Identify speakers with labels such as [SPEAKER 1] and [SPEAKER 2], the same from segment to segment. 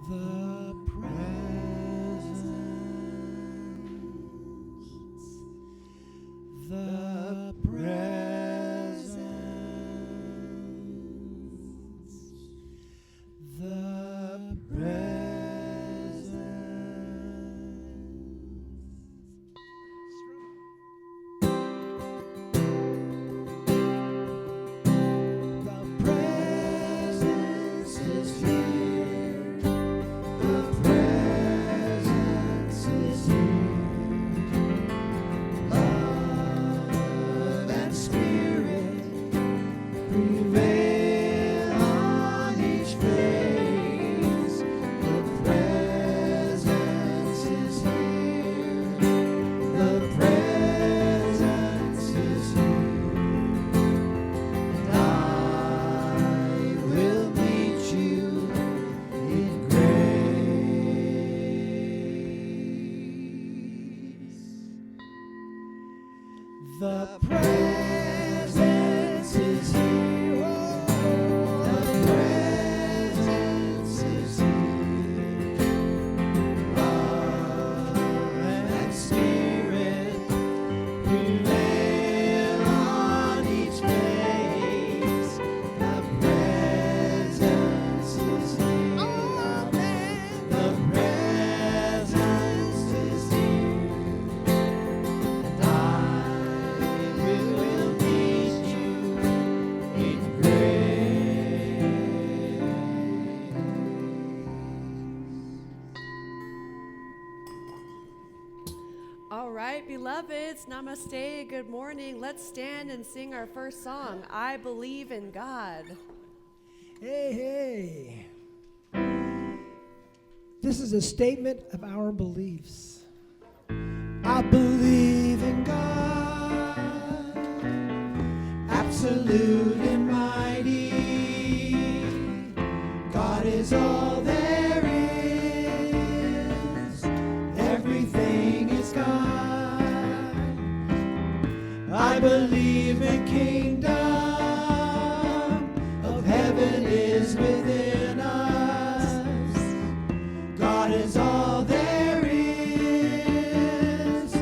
[SPEAKER 1] the presence, the presence, the presence. The presence is here. The presence is here. Love and spirit prevail on each face. The presence is here. The presence is here. And I will meet you in grace.
[SPEAKER 2] All right, beloveds, namaste, good morning. Let's stand and sing our first song, I Believe in God.
[SPEAKER 1] Hey, hey. This is a statement of our beliefs. I believe in God, absolute and mighty. God is all there is. Everything is God. I believe in kingdom of heaven is within us. God is all there is.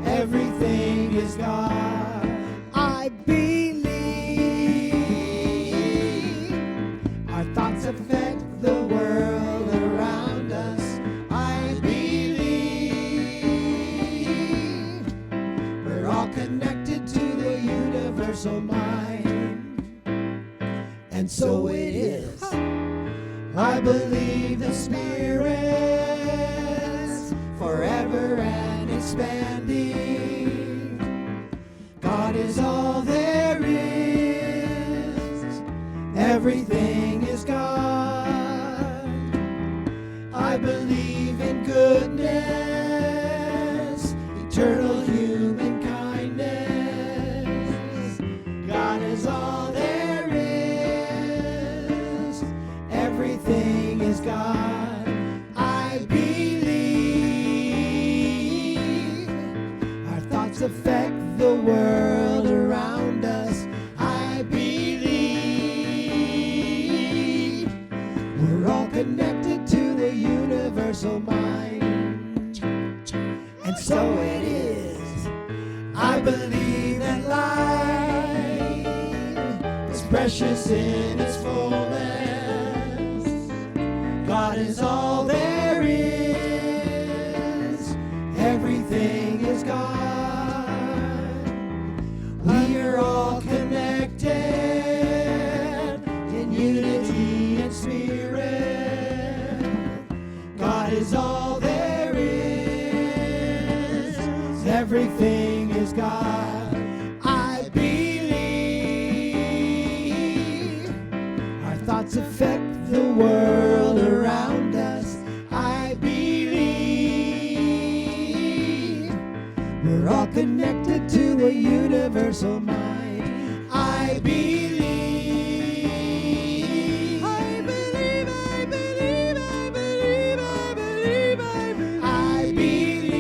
[SPEAKER 1] Everything is God. I believe our thoughts affect the world around us. I believe we're all connected to the universal mind. And so it is. I believe the Spirit's forever and expanding. God is all there is. Everything is God. I believe in goodness, eternal human kindness. God is all there is. Everything is God. I believe our thoughts affect the world around us. I believe we're all connected to the universal mind. And so it is. I believe that life is precious in its fullness. God is all there is. Everything is God. We are all connected in unity and spirit. God is all there is. Everything is God. I believe our thoughts affect the world around us. I believe we're all connected to the universal mind. I believe. I believe. I believe. I believe. I believe. I believe. I believe.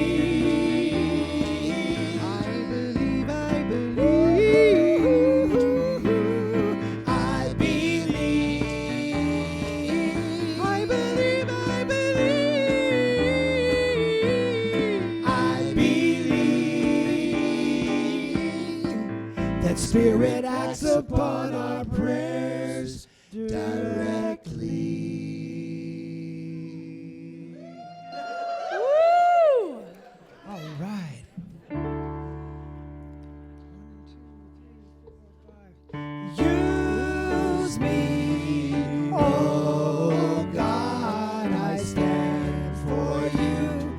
[SPEAKER 1] Spirit acts upon our prayers directly.
[SPEAKER 2] Woo!
[SPEAKER 1] All right. 1, 2, 3, 4, 5. Use me, oh God, I stand for you,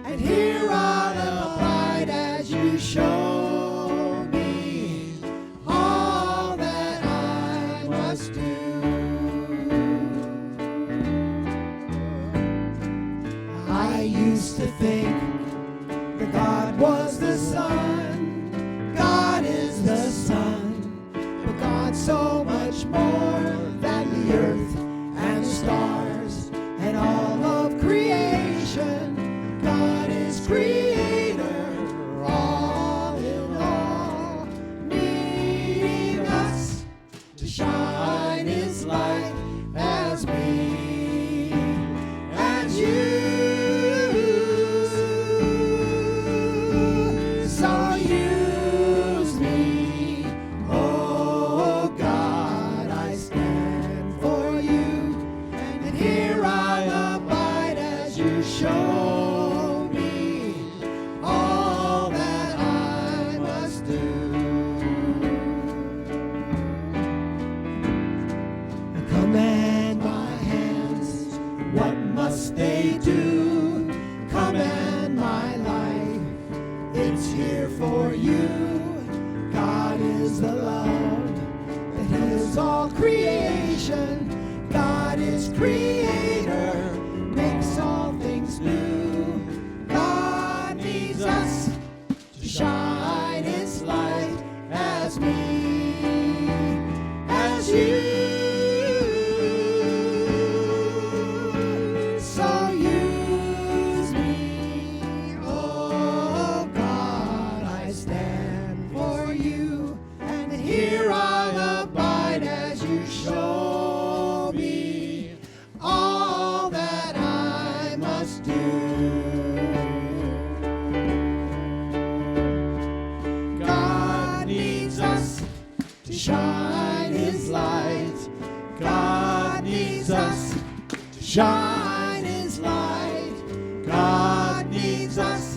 [SPEAKER 1] and here I'll abide as you show me all that I must do. I used to think that God was the Son, God is the Son, but God's so much more than the earth and the stars and all of creation. God is creator, all in all, needing us to shine His light as we, as you. So use me, oh God, I stand for you, and here I abide as you show me all that I must do. Command my hands, what must they do? Command my life, it's here for you. God is the love that heals all creation. God is creator, makes all things new. God needs us to shine His light as me, as you. So use me, oh God, I stand for you, and here I'll abide as you show me all that I must do. God needs us to shine His light. God needs us to shine His light. God needs us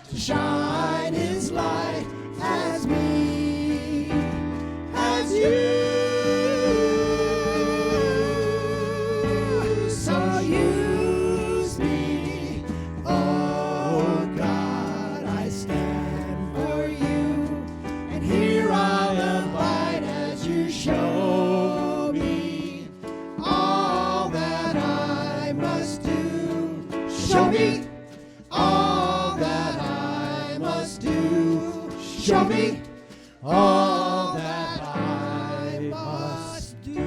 [SPEAKER 1] to shine His light as me, as you. So use me, oh God, I stand for you, and here I'll abide as you show me all that I must do. Show me all that I must do. Show me all that I must do.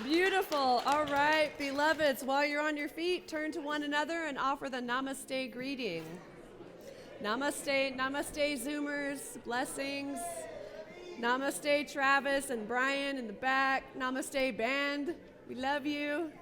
[SPEAKER 2] Beautiful. All right, beloveds, while you're on your feet, turn to one another and offer the Namaste greeting. Namaste, namaste, Zoomers, blessings. Namaste, Travis and Brian in the back. Namaste, band. We love you.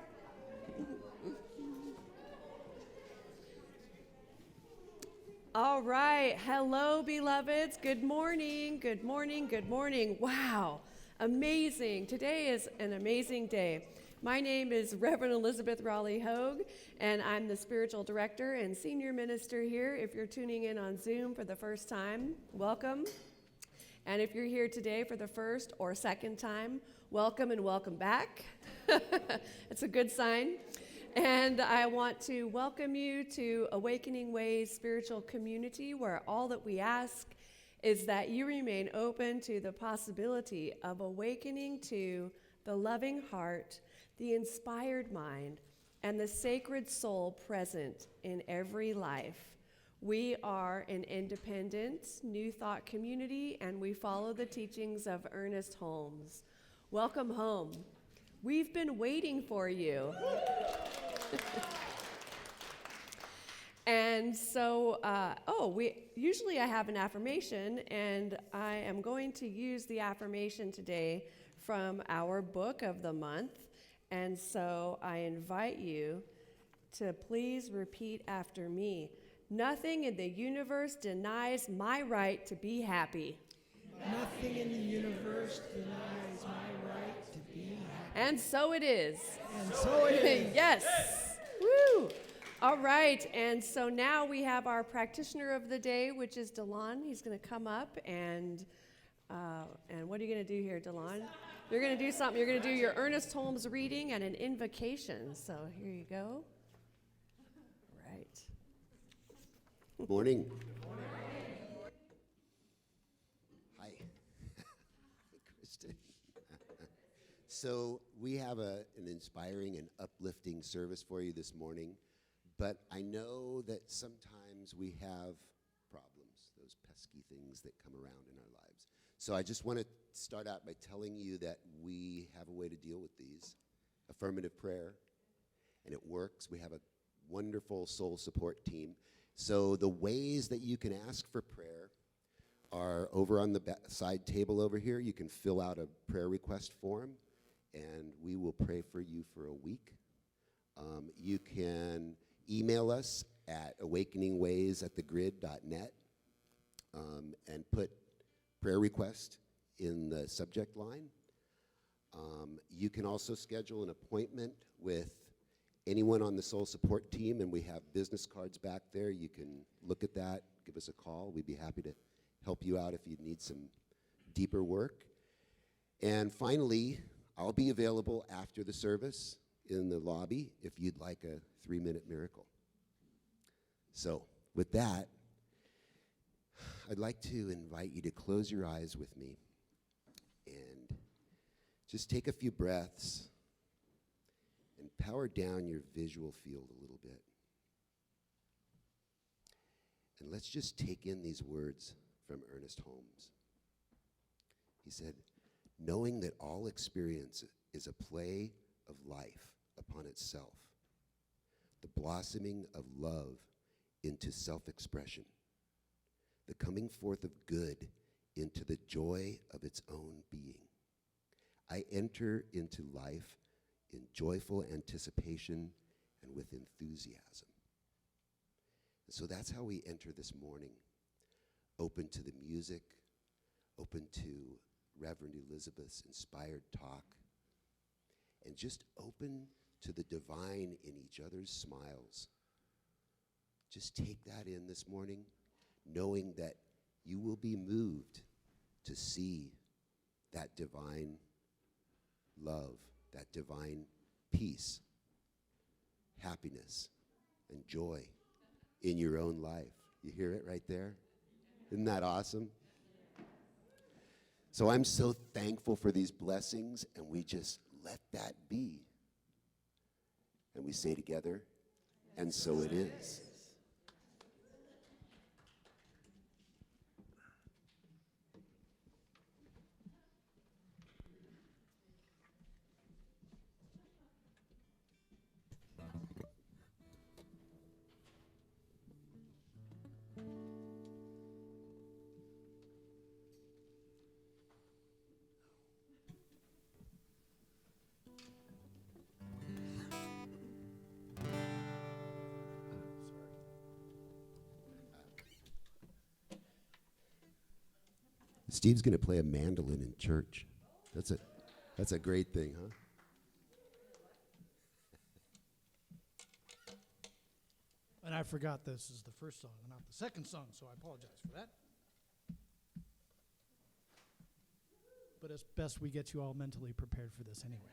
[SPEAKER 2] All right. Hello, beloveds. Good morning. Good morning. Good morning. Wow. Amazing. Today is an amazing day. My name is Reverend Elizabeth Rowley Hogue, and I'm the spiritual director and senior minister here. If you're tuning in on Zoom for the first time, welcome. And if you're here today for the first or second time, welcome and welcome back. It's a good sign. And I want to welcome you to Awakening Ways Spiritual Community, where all that we ask is that you remain open to the possibility of awakening to the loving heart, the inspired mind, and the sacred soul present in every life. We are an independent, New Thought community, and we follow the teachings of Ernest Holmes. Welcome home. We've been waiting for you. And so, usually I have an affirmation, and I am going to use the affirmation today from our book of the month. And so I invite you to please repeat after me. Nothing in the universe denies my right to be happy.
[SPEAKER 1] Nothing in the universe denies my right to be happy.
[SPEAKER 2] And so it is.
[SPEAKER 1] And so it is.
[SPEAKER 2] Yes. Woo. All right. And so now we have our practitioner of the day, which is Delon. He's going to come up and what are you going to do here, Delon? You're going to do something. You're going to do your Ernest Holmes reading and an invocation. So here you go. Right.
[SPEAKER 3] Good morning. Hi. Kristen. So we have an inspiring and uplifting service for you this morning, but I know that sometimes we have problems, those pesky things that come around in our lives. So I just want to start out by telling you that we have a way to deal with these. Affirmative prayer, and it works. We have a wonderful soul support team. So the ways that you can ask for prayer are over on the side table over here. You can fill out a prayer request form, and we will pray for you for a week. You can email us at awakeningways@thegrid.net and put prayer request in the subject line. You can also schedule an appointment with anyone on the soul support team, and we have business cards back there. You can look at that, give us a call. We'd be happy to help you out if you need some deeper work. And finally, I'll be available after the service in the lobby if you'd like a 3-minute miracle. So with that, I'd like to invite you to close your eyes with me and just take a few breaths and power down your visual field a little bit. And let's just take in these words from Ernest Holmes. He said, knowing that all experience is a play of life upon itself, the blossoming of love into self-expression, the coming forth of good into the joy of its own being. I enter into life in joyful anticipation and with enthusiasm. And so that's how we enter this morning, open to the music, open to Reverend Elizabeth's inspired talk, and just open to the divine in each other's smiles. Just take that in this morning, knowing that you will be moved to see that divine love, that divine peace, happiness, and joy in your own life. You hear it right there? Isn't that awesome? So I'm so thankful for these blessings, and we just let that be. And we say together, and so it is. Steve's going to play a mandolin in church. That's a great thing, huh?
[SPEAKER 4] And I forgot this is the first song, not the second song, so I apologize for that. But it's best we get you all mentally prepared for this anyway.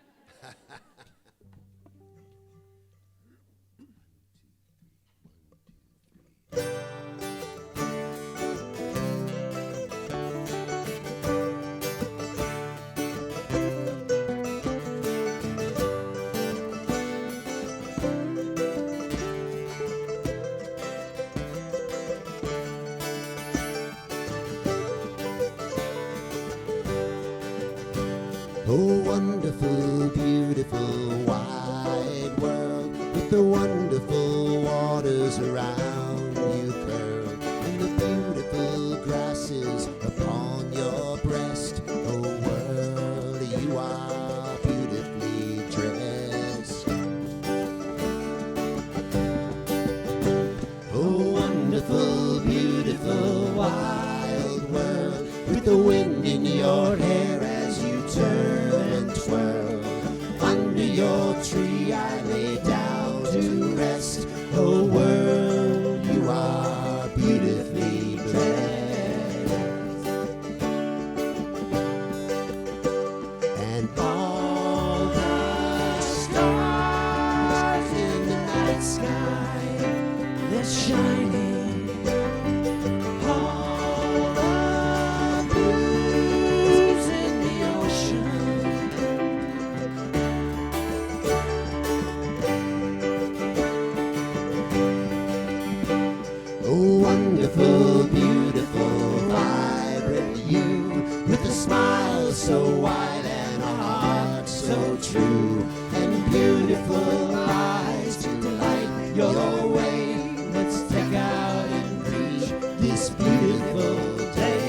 [SPEAKER 3] Oh, wonderful, beautiful, wide world, with the wonderful waters around you curl, and the beautiful grasses upon your breast. Oh, world, you are beautifully dressed.
[SPEAKER 1] the wind in your hair as you turn and twirl. Under your tree I lay down to rest. Oh world, you are beautifully blessed. And all the stars in the night sky, they're shining. All the blues in the ocean. Oh, wonderful, beautiful, vibrant you, with a smile so wide and a heart so true, and beautiful eyes to light your way. Let's take out and reach this beautiful day.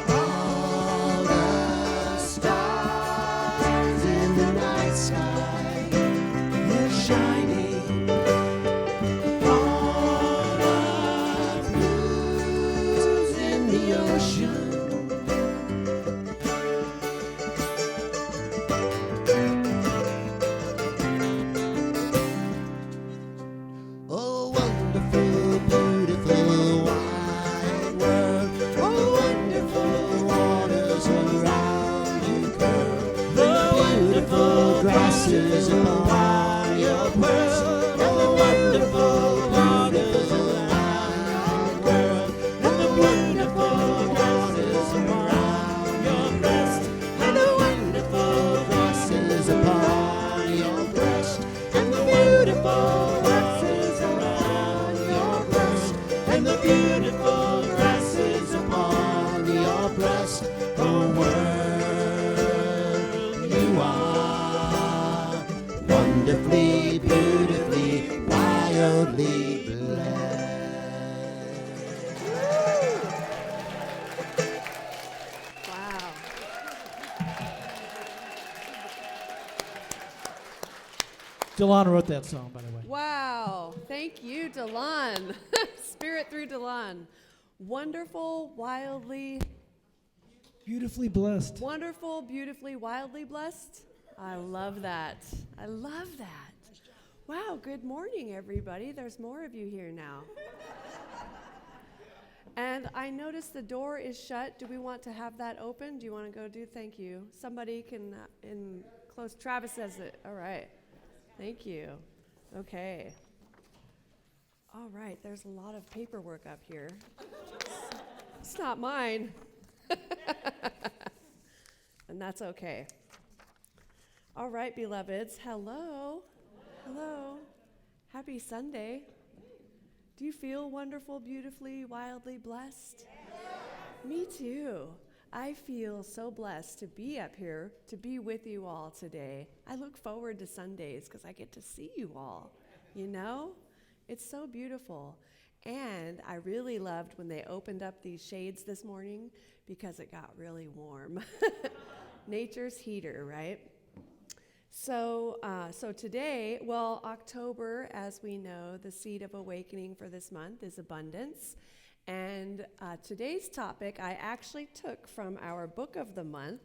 [SPEAKER 1] All the stars in the night sky, they're shining. All the blues in the ocean. Oh, wonderful, beautiful, wide world. Oh, wonderful waters around you curl. The wonderful grasses upon your breast. And the wonderful waters around your world. And the wonderful grasses around your breast. And the wonderful grasses upon your breast. And the beautiful grasses around your breast. And the beautiful grasses upon your breast. Oh, world, you are wonderfully, beautifully, wildly blessed.
[SPEAKER 2] Wow.
[SPEAKER 4] Delana wrote that song, by the way.
[SPEAKER 2] Wow. Thank you, Delon. Spirit through Delon. Wonderful, wildly,
[SPEAKER 4] Beautifully blessed.
[SPEAKER 2] wonderful, beautifully, wildly blessed. I love that. I love that. Wow, good morning, everybody. There's more of you here now. And I noticed the door is shut. Do we want to have that open? Do you want to go do? Thank you. Somebody can in close. Travis says it. All right. Thank you. Okay. All right. There's a lot of paperwork up here. It's not mine. And that's okay. All right, beloveds. Hello. Hello. Happy Sunday. Do you feel wonderful, beautifully, wildly blessed? Me too. I feel so blessed to be up here, to be with you all today. I look forward to Sundays because I get to see you all, you know? It's so beautiful. And I really loved when they opened up these shades this morning because it got really warm. Nature's heater, right? So today, well, October, as we know, the seed of awakening for this month is abundance. And today's topic I actually took from our book of the month,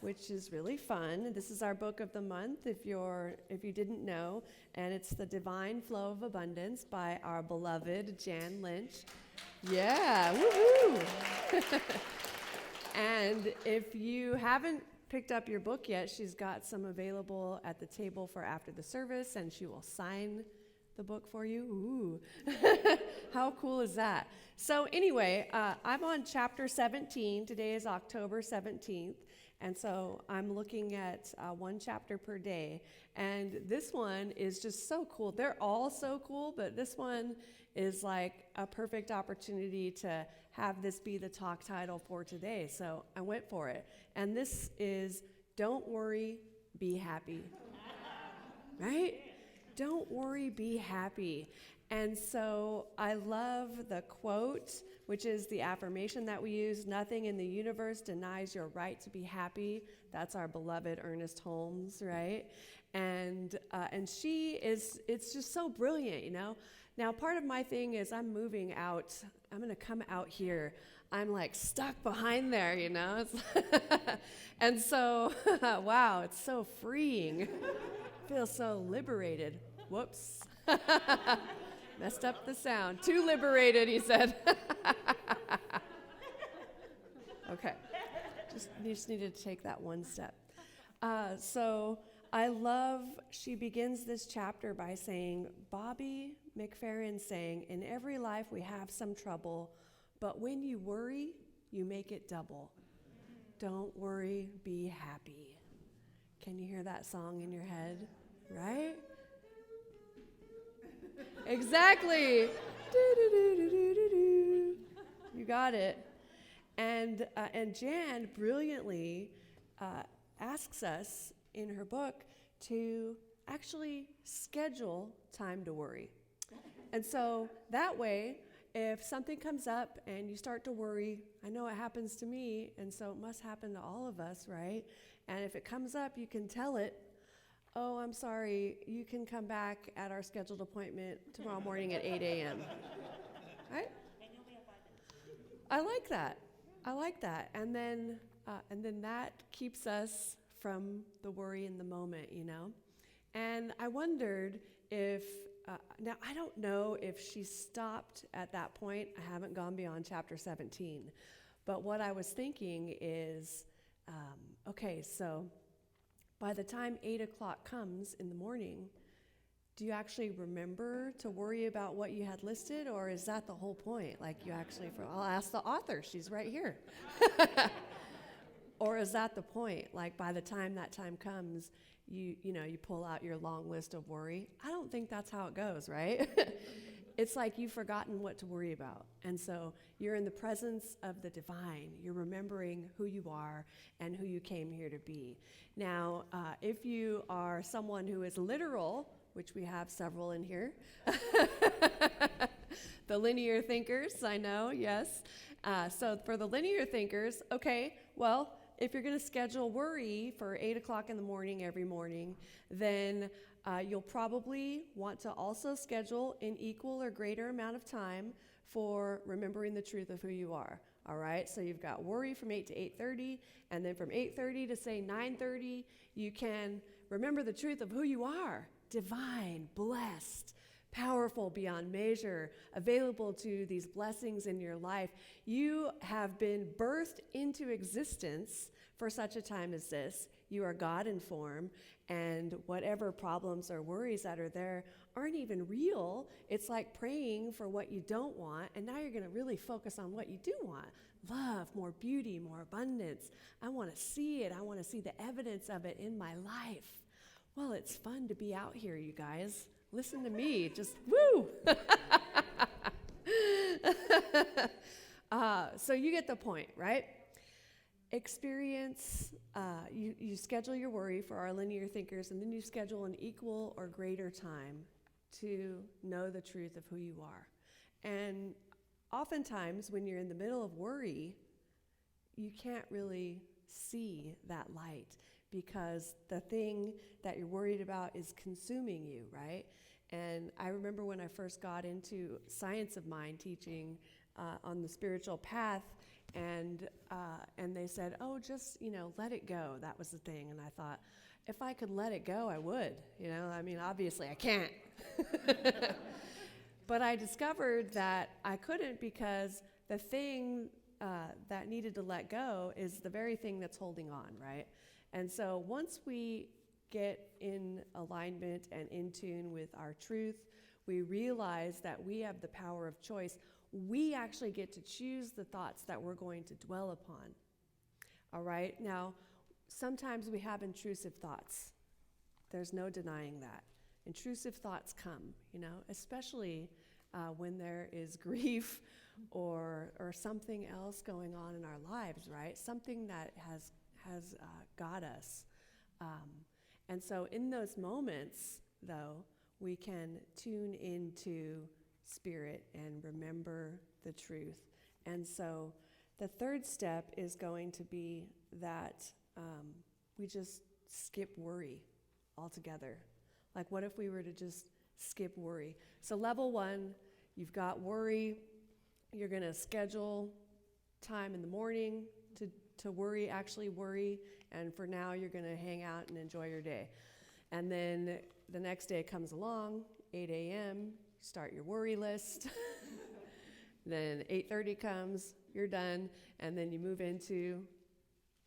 [SPEAKER 2] which is really fun. This is our book of the month, if you didn't know, and it's The Divine Flow of Abundance by our beloved Jan Lynch. Yeah, woohoo! And if you haven't picked up your book yet, she's got some available at the table for after the service, and she will sign the book for you. Ooh, how cool is that? So anyway, I'm on chapter 17. Today is October 17th, and so I'm looking at one chapter per day. And this one is just so cool. They're all so cool, but this one is like a perfect opportunity to have this be the talk title for today. So I went for it. And this is don't worry, be happy. Right? Don't worry, be happy. And so I love the quote, which is the affirmation that we use: nothing in the universe denies your right to be happy. That's our beloved Ernest Holmes, right? And it's just so brilliant, you know? Now, part of my thing is I'm moving out. I'm going to come out here. I'm like stuck behind there, you know? And so, wow, it's so freeing. I feel so liberated. Whoops. Messed up the sound. Too liberated, he said. Okay. Just needed to take that one step. So I love, she begins this chapter by saying, Bobby McFerrin saying, in every life we have some trouble, but when you worry, you make it double. Don't worry, be happy. Can you hear that song in your head? Right? Exactly. Do-do-do-do-do-do. You got it. And Jan brilliantly asks us in her book to actually schedule time to worry. And so that way, if something comes up and you start to worry, I know it happens to me, and so it must happen to all of us, right? And if it comes up, you can tell it, oh, I'm sorry, you can come back at our scheduled appointment tomorrow morning at 8 a.m. Right? I like that. I like that. And then that keeps us from the worry in the moment, you know? And I wondered if, now I don't know if she stopped at that point. I haven't gone beyond chapter 17. But what I was thinking is, okay, so by the time 8 o'clock comes in the morning, do you actually remember to worry about what you had listed, or is that the whole point? Like you actually, I'll ask the author, she's right here. Or is that the point? Like by the time that time comes, you pull out your long list of worry. I don't think that's how it goes, right? It's like you've forgotten what to worry about. And so you're in the presence of the divine. You're remembering who you are and who you came here to be. Now, if you are someone who is literal, which we have several in here, the linear thinkers, I know, yes. So for the linear thinkers, okay, well, if you're going to schedule worry for 8 o'clock in the morning every morning, then you'll probably want to also schedule an equal or greater amount of time for remembering the truth of who you are. All right, so you've got worry from 8 to 8:30, and then from 8:30 to say 9:30, you can remember the truth of who you are: divine, blessed, powerful beyond measure, available to these blessings in your life. You have been birthed into existence for such a time as this. You are God in form, and whatever problems or worries that are there aren't even real. It's like praying for what you don't want, and now you're going to really focus on what you do want. Love, more beauty, more abundance. I want to see it. I want to see the evidence of it in my life. Well, it's fun to be out here, you guys. Listen to me, just woo! So you get the point, right? Experience, you schedule your worry for our linear thinkers, and then you schedule an equal or greater time to know the truth of who you are. And oftentimes, when you're in the middle of worry, you can't really see that light because the thing that you're worried about is consuming you, right? And I remember when I first got into Science of Mind teaching on the spiritual path, and they said, oh, just, let it go. That was the thing. And I thought, if I could let it go, I would. I mean, obviously I can't. But I discovered that I couldn't because the thing that needed to let go is the very thing that's holding on, right? And so once we get in alignment and in tune with our truth, we realize that we have the power of choice. We actually get to choose the thoughts that we're going to dwell upon. All right? Now, sometimes we have intrusive thoughts. There's no denying that. Intrusive thoughts come, especially when there is grief or something else going on in our lives, right? Something that has has got us. And so in those moments, though, we can tune into spirit and remember the truth. And so the third step is going to be that we just skip worry altogether. Like, what if we were to just skip worry? So level 1, you've got worry. You're going to schedule time in the morning to worry, actually worry, and for now you're going to hang out and enjoy your day. And then the next day comes along, 8 a.m., start your worry list. Then 8:30 comes, you're done, and then you move into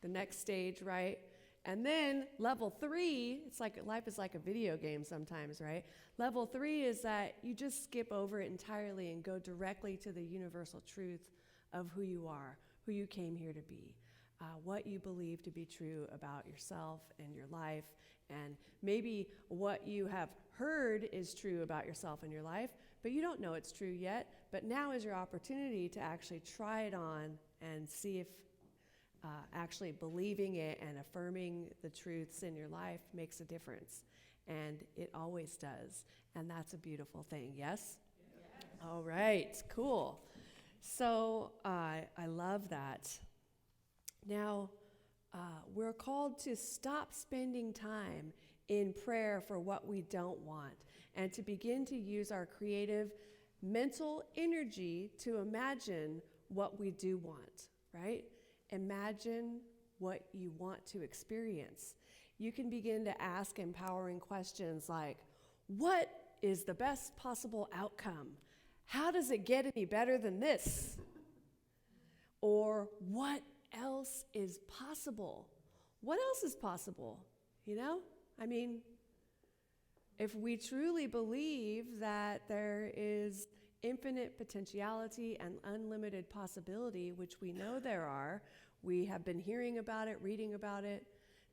[SPEAKER 2] the next stage, right? And then level 3, it's like life is like a video game sometimes, right? Level 3 is that you just skip over it entirely and go directly to the universal truth of who you are, who you came here to be, what you believe to be true about yourself and your life, and maybe what you have heard is true about yourself and your life, but you don't know it's true yet. But now is your opportunity to actually try it on and see if actually believing it and affirming the truths in your life makes a difference. And it always does. And that's a beautiful thing, yes? All right, cool. So I love that. Now, we're called to stop spending time in prayer for what we don't want and to begin to use our creative mental energy to imagine what we do want, right? Imagine what you want to experience. You can begin to ask empowering questions like, what is the best possible outcome? How does it get any better than this? Or what else is possible? What else is possible? You know? I mean, if we truly believe that there is infinite potentiality and unlimited possibility, which we know there are, we have been hearing about it, reading about it.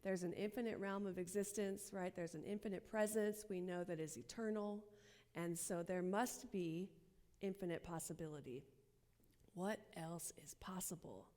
[SPEAKER 2] There's an infinite realm of existence, right? There's an infinite presence. We know that is eternal. And so there must be infinite possibility. What else is possible?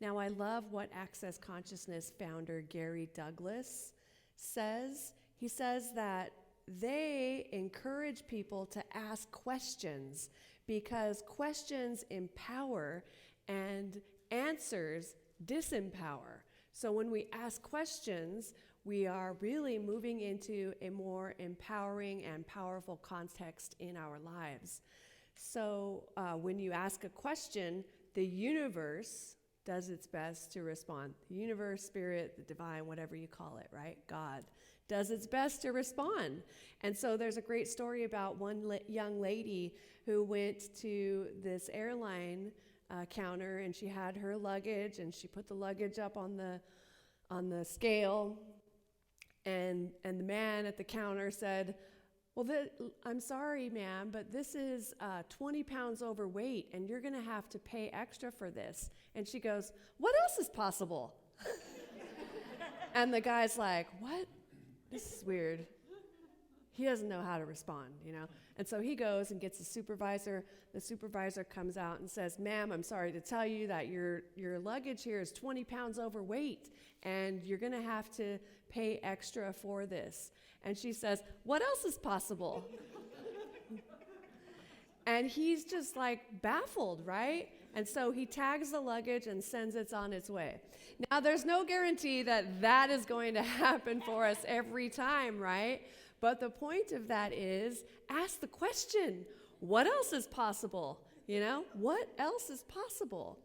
[SPEAKER 2] Now, I love what Access Consciousness founder Gary Douglas says. He says that they encourage people to ask questions because questions empower and answers disempower. So when we ask questions, we are really moving into a more empowering and powerful context in our lives. So when you ask a question, the universe does its best to respond. The universe, spirit, the divine, whatever you call it, right? God does its best to respond. And so there's a great story about one young lady who went to this airline counter, and she had her luggage, and she put the luggage up on the scale, and the man at the counter said, well, I'm sorry, ma'am, but this is 20 pounds overweight, and you're going to have to pay extra for this. And she goes, what else is possible? And the guy's like, what? This is weird. He doesn't know how to respond, you know? And so he goes and gets the supervisor. The supervisor comes out and says, ma'am, I'm sorry to tell you that your luggage here is 20 pounds overweight, and you're going to have to pay extra for this. And she says, what else is possible? And he's just like baffled, right? And so he tags the luggage and sends it on its way. Now, there's no guarantee that that is going to happen for us every time, right? But the point of that is ask the question, what else is possible? You know, what else is possible?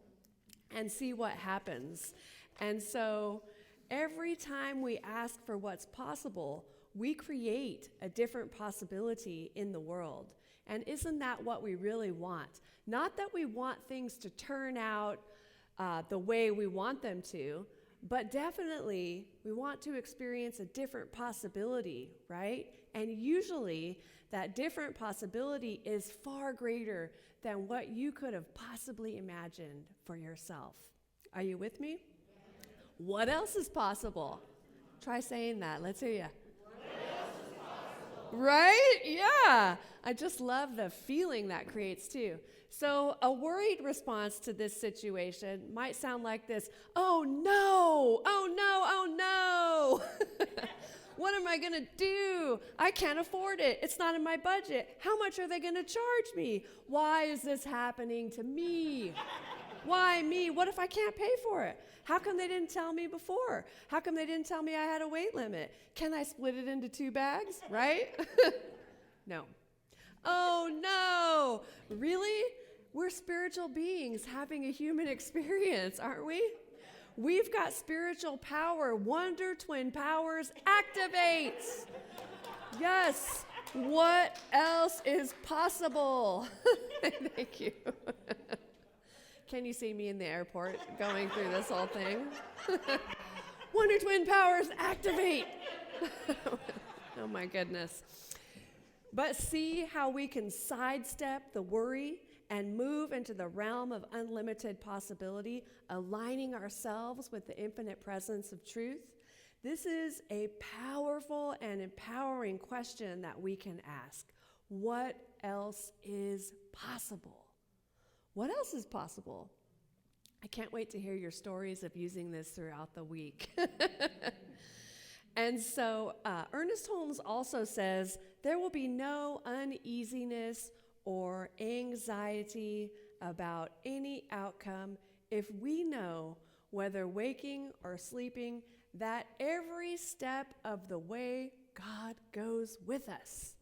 [SPEAKER 2] And see what happens. And so every time we ask for what's possible, we create a different possibility in the world. And isn't that what we really want? Not that we want things to turn out the way we want them to, but definitely we want to experience a different possibility, right? And usually that different possibility is far greater than what you could have possibly imagined for yourself. Are you with me? What else is possible? Try saying that. Let's hear you. Right? Yeah. I just love the feeling that creates too. So, a worried response to this situation might sound like this: oh no, oh no, oh no. What am I going to do? I can't afford it. It's not in my budget. How much are they going to charge me? Why is this happening to me? Why me? What if I can't pay for it? How come they didn't tell me before? How come they didn't tell me I had a weight limit? Can I split it into 2 bags, right? No. Oh no. Really? We're spiritual beings having a human experience, aren't we? We've got spiritual power. Wonder Twin Powers activates. Yes. What else is possible? Thank you. Can you see me in the airport going through this whole thing? Wonder Twin Powers activate. Oh my goodness. But see how we can sidestep the worry and move into the realm of unlimited possibility, aligning ourselves with the infinite presence of truth? This is a powerful and empowering question that we can ask. What else is possible? What else is possible? I can't wait to hear your stories of using this throughout the week. And so Ernest Holmes also says, there will be no uneasiness or anxiety about any outcome if we know, whether waking or sleeping, that every step of the way God goes with us.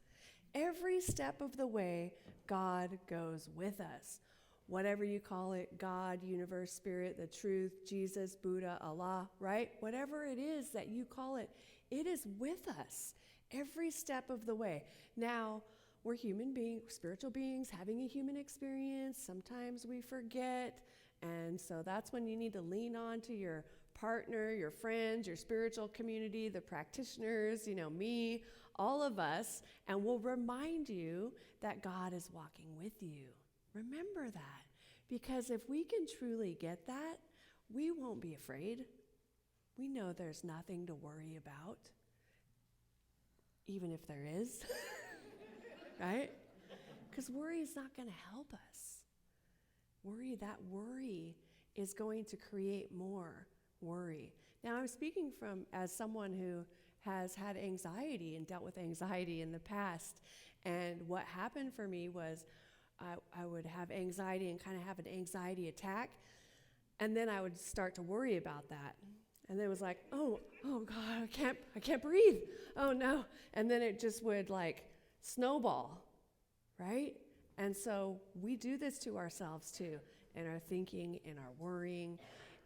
[SPEAKER 2] Every step of the way God goes with us. Whatever you call it, God, universe, spirit, the truth, Jesus, Buddha, Allah, right? Whatever it is that you call it, it is with us every step of the way. Now, we're human beings, spiritual beings, having a human experience. Sometimes we forget, and so that's when you need to lean on to your partner, your friends, your spiritual community, the practitioners, me, all of us, and we'll remind you that God is walking with you. Remember that, because if we can truly get that, we won't be afraid. We know there's nothing to worry about, even if there is, right? Because worry is not going to help us. That worry is going to create more worry. Now, I'm speaking as someone who has had anxiety and dealt with anxiety in the past, and what happened for me was I would have anxiety and kind of have an anxiety attack, and then I would start to worry about that. And then it was like, oh God, I can't breathe. Oh no. And then it just would snowball, right? And so we do this to ourselves too, in our thinking, in our worrying.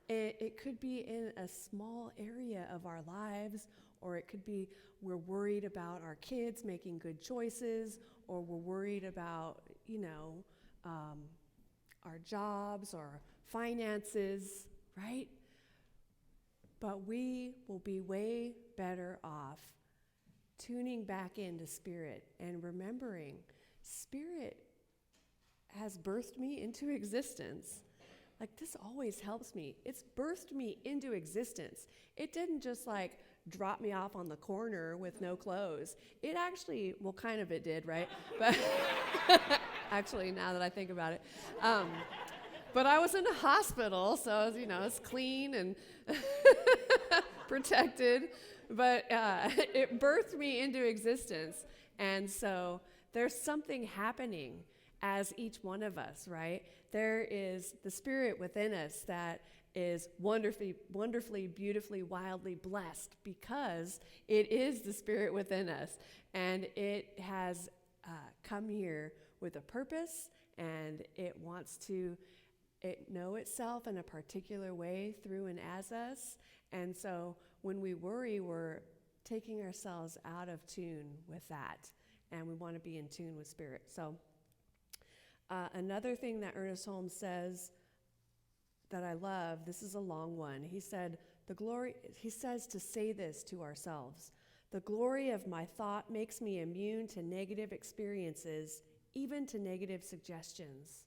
[SPEAKER 2] It could be in a small area of our lives, or it could be we're worried about our kids making good choices, or we're worried about, our jobs or finances, right? But we will be way better off tuning back into Spirit and remembering Spirit has birthed me into existence. This always helps me. It's birthed me into existence. It didn't just drop me off on the corner with no clothes. It actually, kind of it did, right? But actually, now that I think about it. But I was in a hospital, so it's clean and protected. But it birthed me into existence. And so there's something happening as each one of us, right? There is the Spirit within us that is wonderfully, beautifully, wildly blessed, because it is the Spirit within us. And it has come here with a purpose, and it wants to know itself in a particular way through and as us. And so when we worry, we're taking ourselves out of tune with that, and we want to be in tune with Spirit. So another thing that Ernest Holmes says that I love, this is a long one. He says to say this to ourselves: the glory of my thought makes me immune to negative experiences, even to negative suggestions.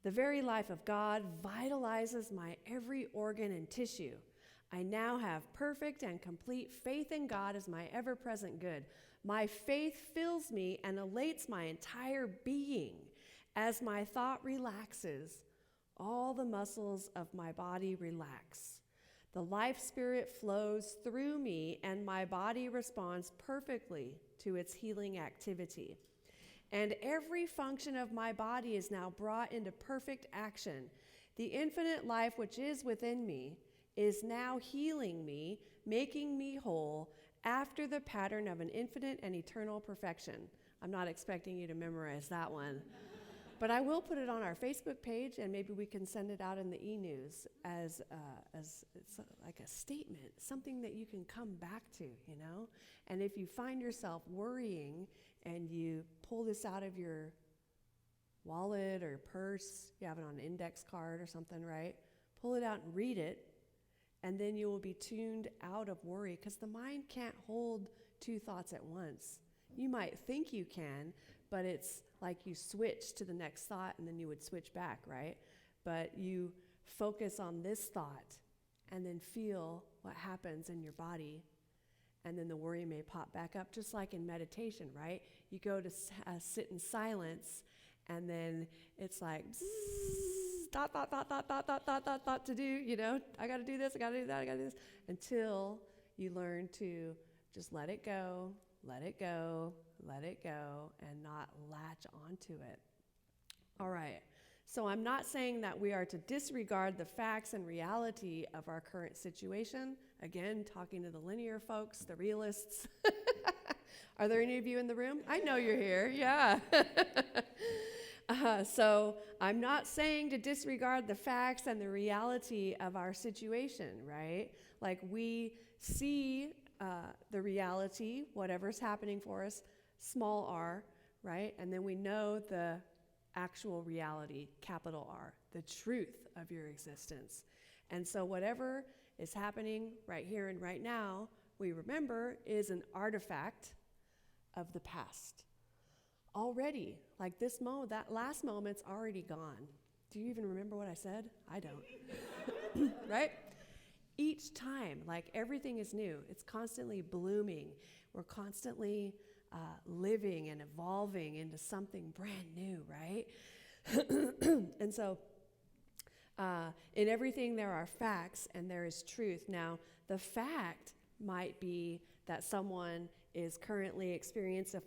[SPEAKER 2] The very life of God vitalizes my every organ and tissue. I now have perfect and complete faith in God as my ever-present good. My faith fills me and elates my entire being. As my thought relaxes, all the muscles of my body relax. The life spirit flows through me, and my body responds perfectly to its healing activity. And every function of my body is now brought into perfect action. The infinite life which is within me is now healing me, making me whole after the pattern of an infinite and eternal perfection. I'm not expecting you to memorize that one. But I will put it on our Facebook page, and maybe we can send it out in the e-news as it's like a statement, something that you can come back to, you know? And if you find yourself worrying and you pull this out of your wallet or purse, you have it on an index card or something, right? Pull it out and read it, and then you will be tuned out of worry, because the mind can't hold two thoughts at once. You might think you can, but it's like you switch to the next thought and then you would switch back, right? But you focus on this thought and then feel what happens in your body, and then the worry may pop back up, just like in meditation, right? You go to sit in silence, and then it's like bzzz, thought to do, you know, I got to do this, I got to do that, I got to do this, until you learn to just let it go, let it go, let it go, and not latch onto it. All right. So I'm not saying that we are to disregard the facts and reality of our current situation. Again, talking to the linear folks, the realists. Are there any of you in the room? I know you're here. Yeah. So I'm not saying to disregard the facts and the reality of our situation, right? Like, we see the reality, whatever's happening for us, small r, right? And then we know the actual reality, capital R, the truth of your existence. And so whatever is happening right here and right now, we remember is an artifact of the past. Already, like this moment, that last moment's already gone. Do you even remember what I said? I don't. Right? Each time, like, everything is new. It's constantly blooming. We're constantly living and evolving into something brand new, right? And so in everything there are facts and there is truth. Now, the fact might be that someone is currently experiencing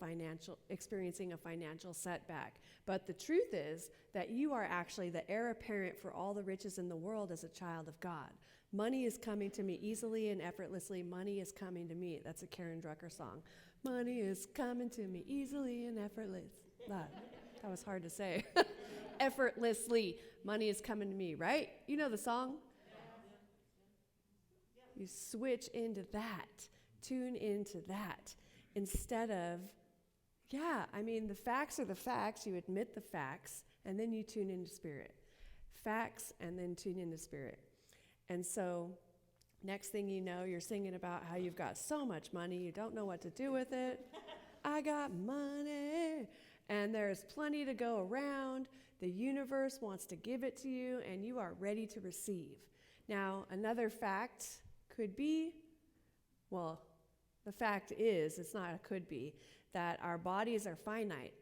[SPEAKER 2] a financial setback. But the truth is that you are actually the heir apparent for all the riches in the world as a child of God. Money is coming to me easily and effortlessly. Money is coming to me. That's a Karen Drucker song. Money is coming to me easily and effortlessly. That was hard to say. Effortlessly. Money is coming to me, right? You know the song? You switch into that. Tune into that. Instead of, the facts are the facts. You admit the facts, and then you tune into spirit. Facts, and then tune into spirit. And so next thing you know, you're singing about how you've got so much money, you don't know what to do with it. I got money, and there's plenty to go around. The universe wants to give it to you, and you are ready to receive. Now, another fact could be, the fact is, it's not a could be, that our bodies are finite,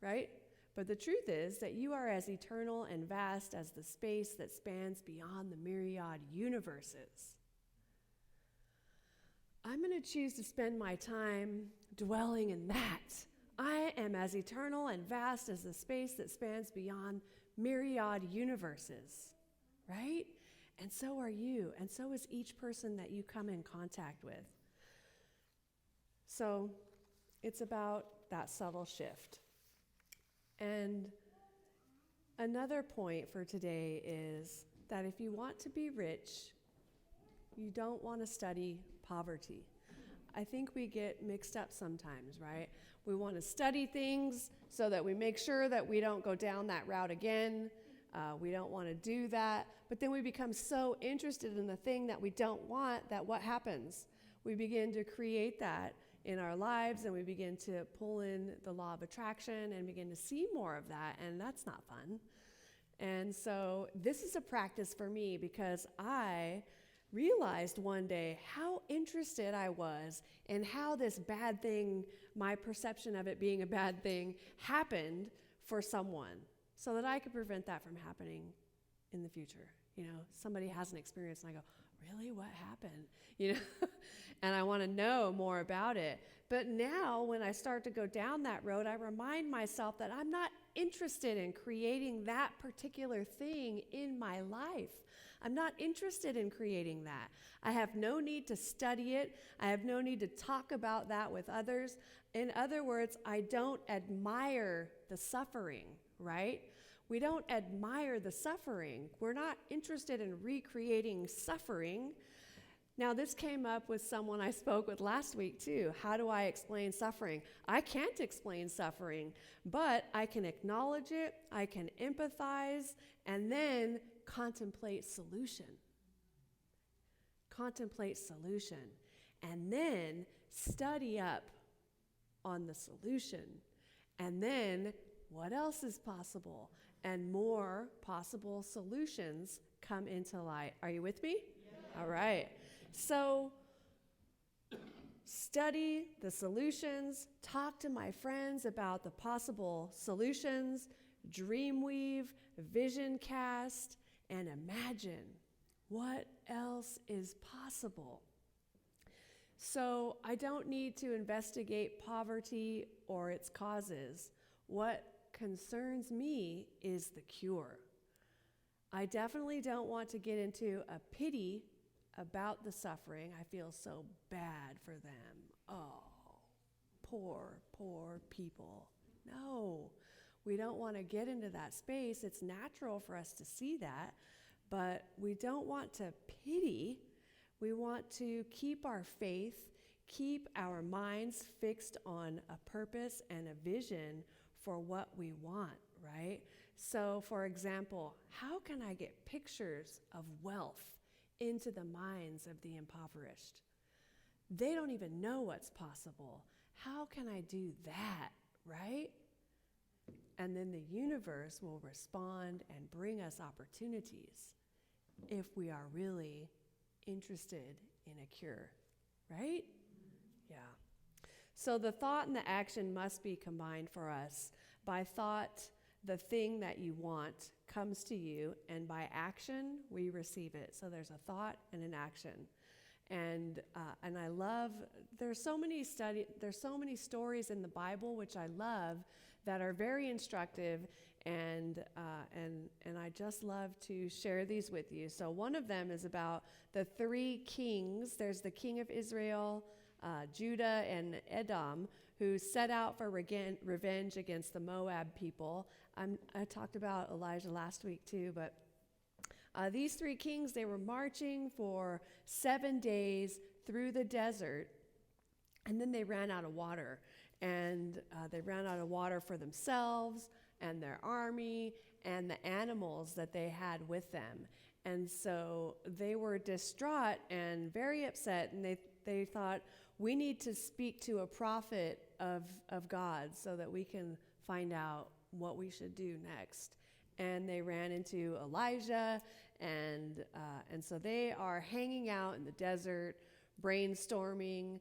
[SPEAKER 2] right? But the truth is that you are as eternal and vast as the space that spans beyond the myriad universes. I'm going to choose to spend my time dwelling in that. I am as eternal and vast as the space that spans beyond myriad universes, right? And so are you, and so is each person that you come in contact with. So it's about that subtle shift. And another point for today is that if you want to be rich, you don't want to study poverty. I think we get mixed up sometimes, right? We want to study things so that we make sure that we don't go down that route again. We don't want to do that. But then we become so interested in the thing that we don't want that what happens? We begin to create that in our lives, and we begin to pull in the law of attraction and begin to see more of that, and that's not fun. And so this is a practice for me because I realized one day how interested I was in how this bad thing, my perception of it being a bad thing, happened for someone so that I could prevent that from happening in the future. You know, somebody has an experience and I go, really, what happened? You know, and I want to know more about it. But now when I start to go down that road, I remind myself that I'm not interested in creating that particular thing in my life. I'm not interested in creating that. I have no need to study it. I have no need to talk about that with others. In other words, I don't admire the suffering, right? We don't admire the suffering. We're not interested in recreating suffering. Now, this came up with someone I spoke with last week, too. How do I explain suffering? I can't explain suffering, but I can acknowledge it, I can empathize, and then contemplate solution. Contemplate solution. And then study up on the solution. And then what else is possible? And more possible solutions come into light. Are you with me? Yeah. All right. So study the solutions, talk to my friends about the possible solutions, dreamweave, vision cast, and imagine what else is possible. So I don't need to investigate poverty or its causes. What concerns me is the cure. I definitely don't want to get into a pity about the suffering. I feel so bad for them. Oh, poor, poor people. No, we don't want to get into that space. It's natural for us to see that, but we don't want to pity. We want to keep our faith, keep our minds fixed on a purpose and a vision for what we want, right? So, for example, how can I get pictures of wealth into the minds of the impoverished? They don't even know what's possible. How can I do that, right? And then the universe will respond and bring us opportunities if we are really interested in a cure, right? Yeah. So the thought and the action must be combined for us. By thought, the thing that you want comes to you, and by action, we receive it. So there's a thought and an action. And I love, there's so many stories in the Bible, which I love, that are very instructive, and I just love to share these with you. So one of them is about the three kings. There's the king of Israel, Judah, and Edom, who set out for revenge against the Moab people. I talked about Elijah last week too, but these three kings, they were marching for 7 days through the desert, and then they ran out of water. And they ran out of water for themselves and their army and the animals that they had with them. And so they were distraught and very upset, and they thought, we need to speak to a prophet of God so that we can find out what we should do next. And they ran into Elijah, and so they are hanging out in the desert, brainstorming,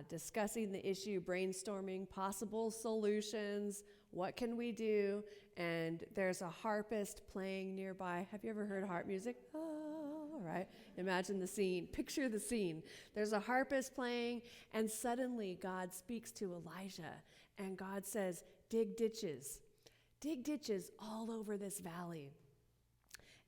[SPEAKER 2] discussing the issue, brainstorming possible solutions. What can we do? And there's a harpist playing nearby. Have you ever heard harp music? Oh, right. Imagine the scene. Picture the scene. There's a harpist playing, and suddenly God speaks to Elijah, and God says, dig ditches. Dig ditches all over this valley.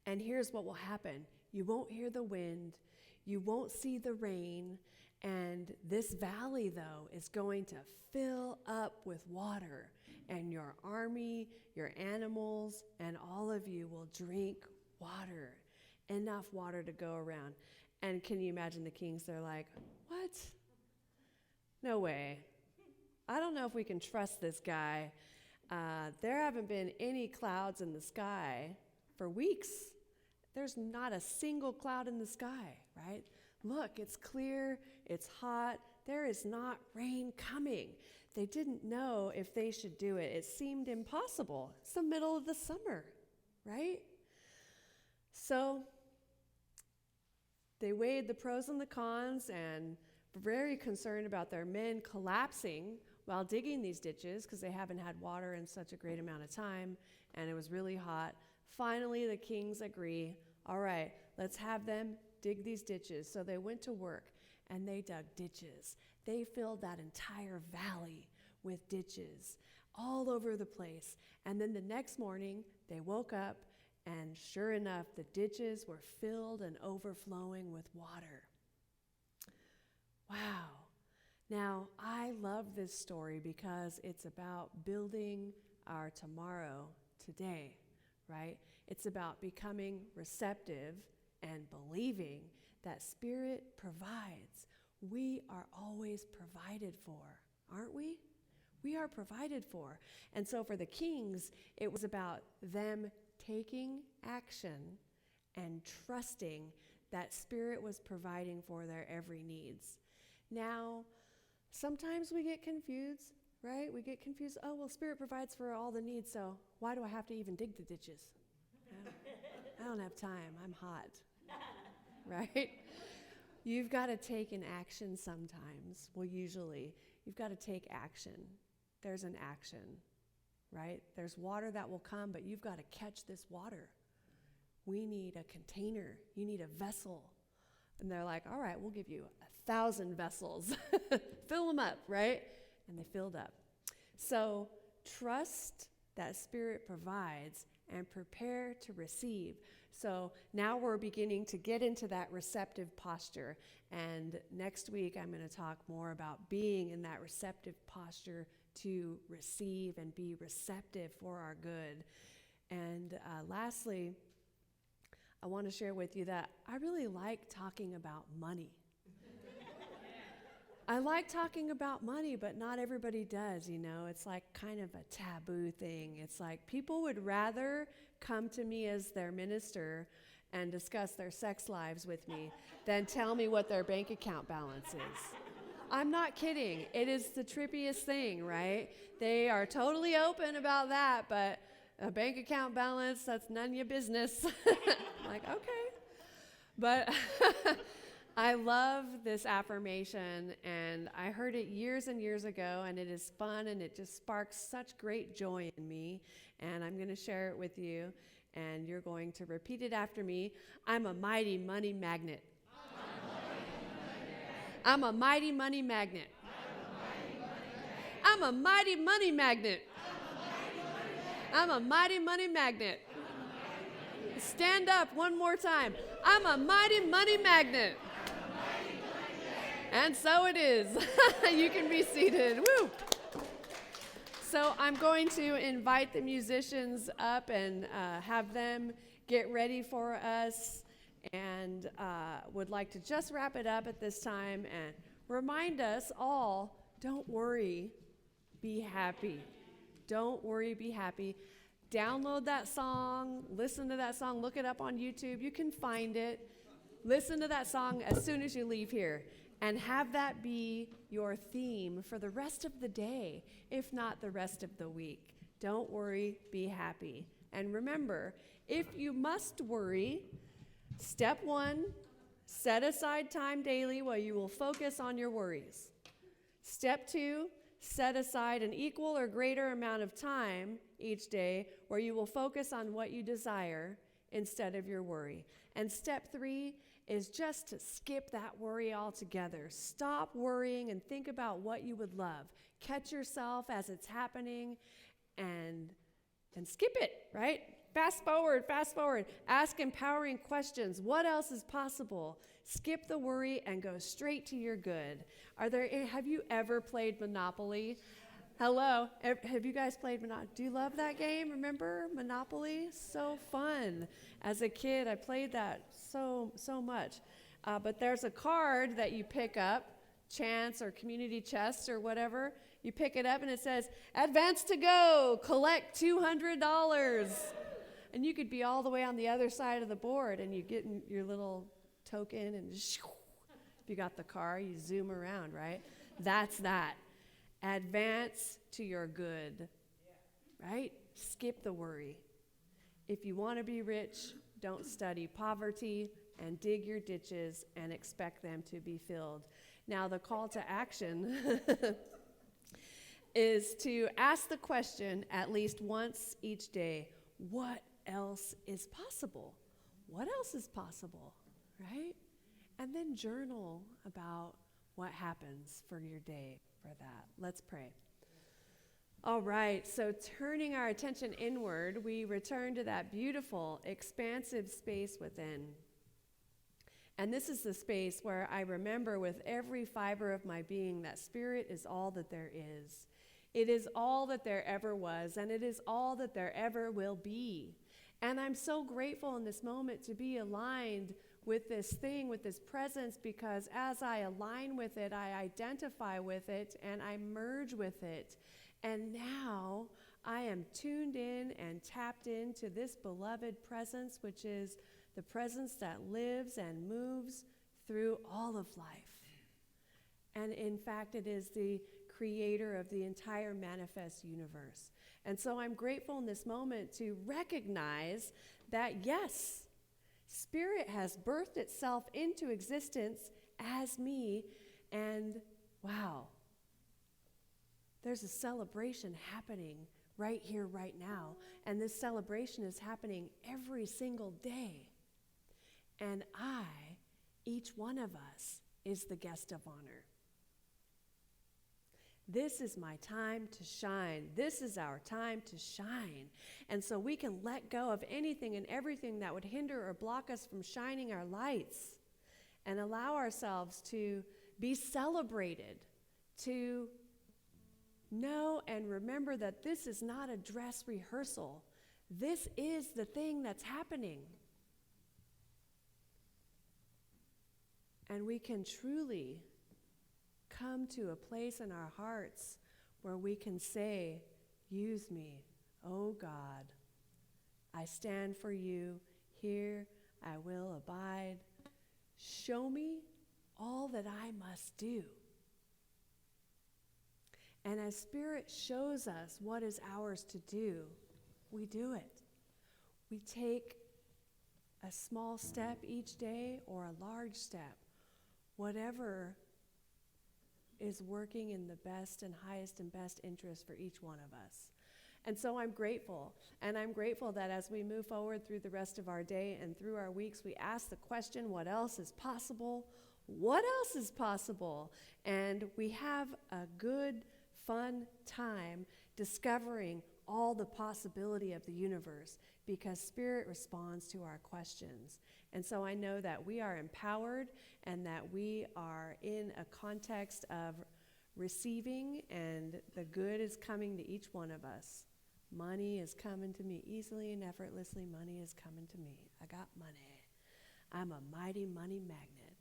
[SPEAKER 2] And here's what will happen. You won't hear the wind. You won't see the rain. And this valley, though, is going to fill up with water. And your army, your animals, and all of you will drink water. Enough water to go around. And can you imagine the kings? They're like, what? No way. I don't know if we can trust this guy. There haven't been any clouds in the sky for weeks. There's not a single cloud in the sky, right? Look, it's clear, it's hot, there is not rain coming. They didn't know if they should do it. It seemed impossible. It's the middle of the summer, right? So they weighed the pros and the cons and were very concerned about their men collapsing while digging these ditches because they haven't had water in such a great amount of time, and it was really hot. Finally, the kings agree, all right, let's have them dig these ditches. So they went to work, and they dug ditches. They filled that entire valley with ditches all over the place. And then the next morning, they woke up, and sure enough, the ditches were filled and overflowing with water. Wow. Now, I love this story because it's about building our tomorrow today, right? It's about becoming receptive and believing that Spirit provides. We are always provided for, aren't we? We are provided for. And so for the kings, it was about them taking action and trusting that Spirit was providing for their every needs. Now, sometimes we get confused, right? We get confused. Oh, well, Spirit provides for all the needs, so why do I have to even dig the ditches? I don't have time. I'm hot, right? You've got to take an action sometimes. Well, usually, you've got to take action. There's an action, right? There's water that will come, but you've got to catch this water. We need a container. You need a vessel. And they're like, all right, we'll give you 1,000 vessels. Fill them up, right? And they filled up. So trust that Spirit provides and prepare to receive. So now we're beginning to get into that receptive posture. And next week, I'm going to talk more about being in that receptive posture to receive and be receptive for our good. And lastly, I want to share with you that I really like talking about money. I like talking about money, but not everybody does, you know. It's like kind of a taboo thing. It's like people would rather come to me as their minister and discuss their sex lives with me than tell me what their bank account balance is. I'm not kidding. It is the trippiest thing, right? They are totally open about that, but a bank account balance, that's none of your business. Like, okay. But I love this affirmation, and I heard it years and years ago, and it is fun, and it just sparks such great joy in me, and I'm going to share it with you, and you're going to repeat it after me. I'm a mighty money magnet. I'm a mighty money magnet. I'm a mighty money magnet. I'm a mighty money magnet. Stand up one more time. I'm a mighty money magnet. And so it is. You can be seated. Woo! So I'm going to invite the musicians up and have them get ready for us, and would like to just wrap it up at this time and remind us all, don't worry, be happy. Don't worry, be happy. Download that song, listen to that song, look it up on YouTube. You can find it. Listen to that song as soon as you leave here, and have that be your theme for the rest of the day, if not the rest of the week. Don't worry, be happy. And remember, if you must worry, step 1, set aside time daily where you will focus on your worries. Step 2, set aside an equal or greater amount of time each day where you will focus on what you desire instead of your worry. And step 3 is just to skip that worry altogether. Stop worrying and think about what you would love. Catch yourself as it's happening and skip it, right? Fast forward. Ask empowering questions. What else is possible? Skip the worry and go straight to your good. Have you ever played Monopoly? Hello, have you guys played Monopoly? Do you love that game? Remember Monopoly? So fun. As a kid, I played that so much. But there's a card that you pick up, Chance or Community Chest or whatever. You pick it up and it says, advance to go, collect $200. And you could be all the way on the other side of the board, and you get in your little token, and if you got the car, you zoom around, right? That's that. Advance to your good, right? Skip the worry. If you want to be rich, don't study poverty. and dig your ditches and expect them to be filled. Now, the call to action is to ask the question at least once each day, what else is possible? What else is possible, right? And then journal about what happens for your day for that. Let's pray. All right, so turning our attention inward, we return to that beautiful, expansive space within. And this is the space where I remember with every fiber of my being that spirit is all that there is. It is all that there ever was, and it is all that there ever will be. And I'm so grateful in this moment to be aligned with this thing, with this presence, because as I align with it, I identify with it, and I merge with it. And now I am tuned in and tapped into this beloved presence, which is the presence that lives and moves through all of life. And in fact, it is the creator of the entire manifest universe. And so I'm grateful in this moment to recognize that, yes, Spirit has birthed itself into existence as me, and wow, there's a celebration happening right here, right now. And this celebration is happening every single day. And I, each one of us, is the guest of honor. This is my time to shine. This is our time to shine. And so we can let go of anything and everything that would hinder or block us from shining our lights and allow ourselves to be celebrated, to know and remember that this is not a dress rehearsal. This is the thing that's happening. And we can truly come to a place in our hearts where we can say, use me, oh God. I stand for you. Here I will abide. Show me all that I must do. And as Spirit shows us what is ours to do, we do it. We take a small step each day or a large step, whatever is working in the best and highest and best interest for each one of us. And so I'm grateful. And I'm grateful that as we move forward through the rest of our day and through our weeks, we ask the question, what else is possible? What else is possible? And we have a good, fun time discovering all the possibility of the universe, because Spirit responds to our questions. And so I know that we are empowered and that we are in a context of receiving, and the good is coming to each one of us. Money is coming to me easily and effortlessly. Money is coming to me. I got money. I'm a mighty money magnet.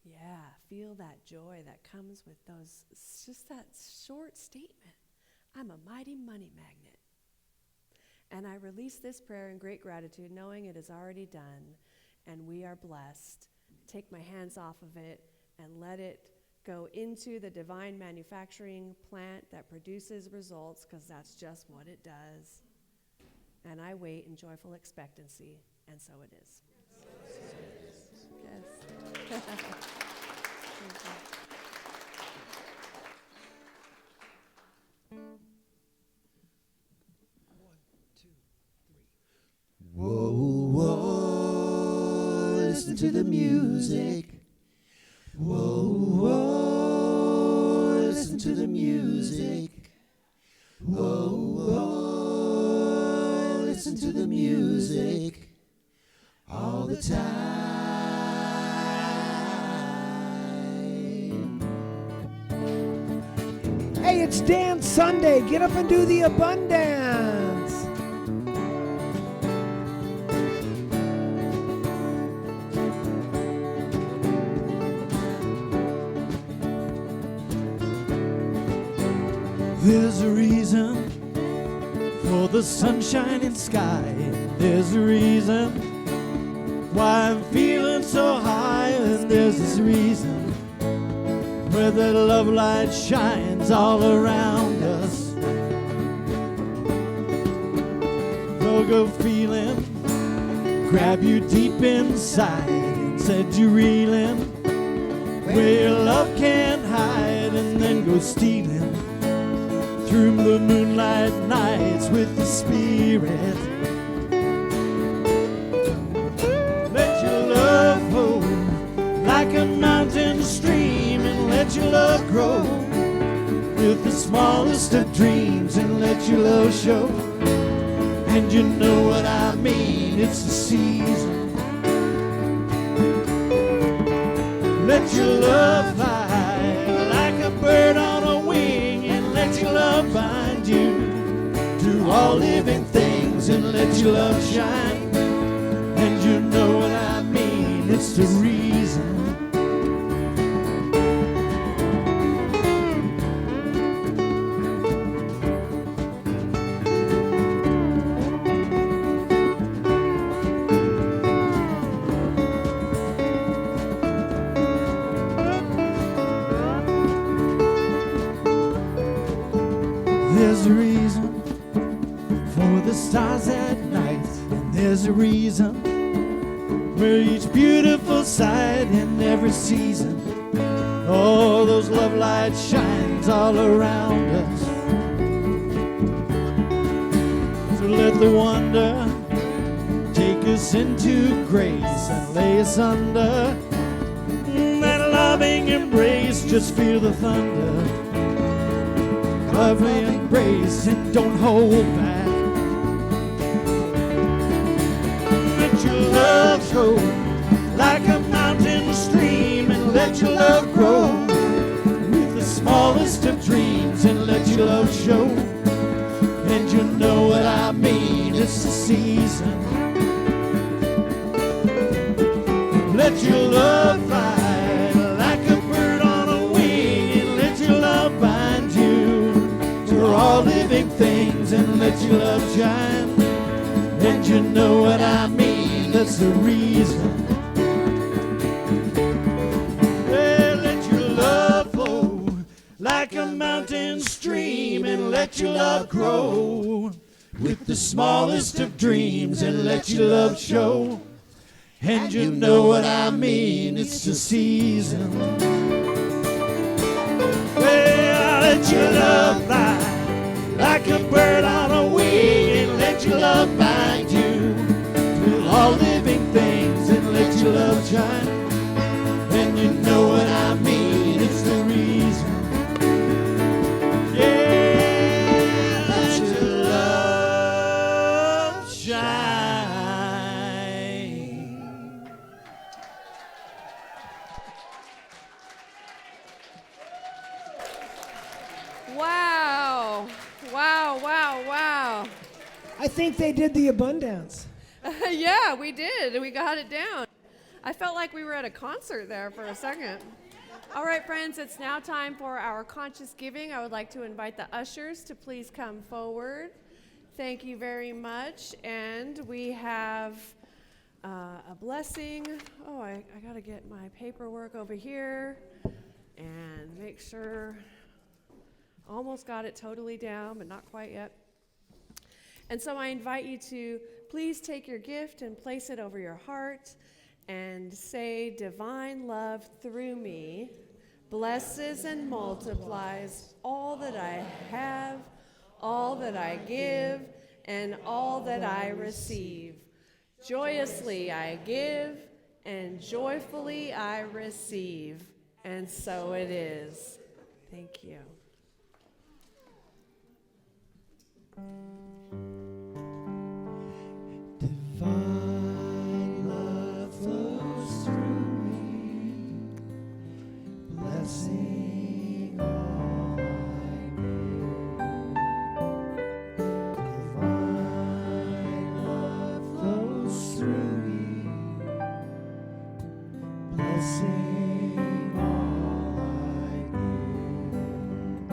[SPEAKER 2] Yeah, feel that joy that comes with those, it's just that short statement. I'm a mighty money magnet. And I release this prayer in great gratitude, knowing it is already done and we are blessed. Take my hands off of it and let it go into the divine manufacturing plant that produces results, because that's just what it does. And I wait in joyful expectancy, and so it is. Yes.
[SPEAKER 1] Whoa, whoa, listen to the music. Whoa, whoa, listen to the music. Whoa, whoa, listen to the music all the time.
[SPEAKER 5] Hey, it's Dance Sunday. Get up and do the abundance.
[SPEAKER 6] There's a reason for the sunshine and sky. There's a reason why I'm feeling so high. And there's this reason where the love light shines all around us. Go feeling grab you deep inside and said you're reeling where your love can't hide, and then go stealing through the moonlight nights with the Spirit. Let your love flow like a mountain stream, and let your love grow with the smallest of dreams, and let your love show. And you know what I mean, it's the season. Let your love fly like a bird on a wing, and let your love bind you to all living things, and let your love shine. And you know what I mean, it's the reason. There's a reason for the stars at night, and there's a reason where each beautiful sight in every season, all those love lights shines all around us. So let the wonder take us into grace and lay us under that loving embrace. Just feel the thunder of the embrace, and don't hold back. Let your love flow like a mountain stream, and let your love grow with the smallest of dreams, and let your love show. And you know what I mean, it's the season. Let your love fly like a bird on a wing, and let your love bind you to all living things, and let your love shine. And you know what I mean, that's the reason. Well, let your love flow like a mountain stream, and let your love grow with the smallest of dreams, and let your love show. And you know what I mean, it's the season. Well, let your love fly like a bird on a wing, and let your love bind you to all living things, and let your love shine. And you know what I mean, it's the reason. Yeah, let your love shine.
[SPEAKER 2] Wow. Wow, wow, wow.
[SPEAKER 5] I think they did the abundance.
[SPEAKER 2] Yeah, we did. We got it down. I felt like we were at a concert there for a second. All right, friends, it's now time for our conscious giving. I would like to invite the ushers to please come forward. Thank you very much. And we have a blessing. Oh, I got to get my paperwork over here and make sure. Almost got it totally down, but not quite yet. And so I invite you to please take your gift and place it over your heart and say, divine love through me blesses and multiplies all that I have, all that I give, and all that I receive. Joyously I give, and joyfully I receive. And so it is. Thank you.
[SPEAKER 6] Divine love flows through me, blessing all I need. Divine love flows through me, blessing all I need.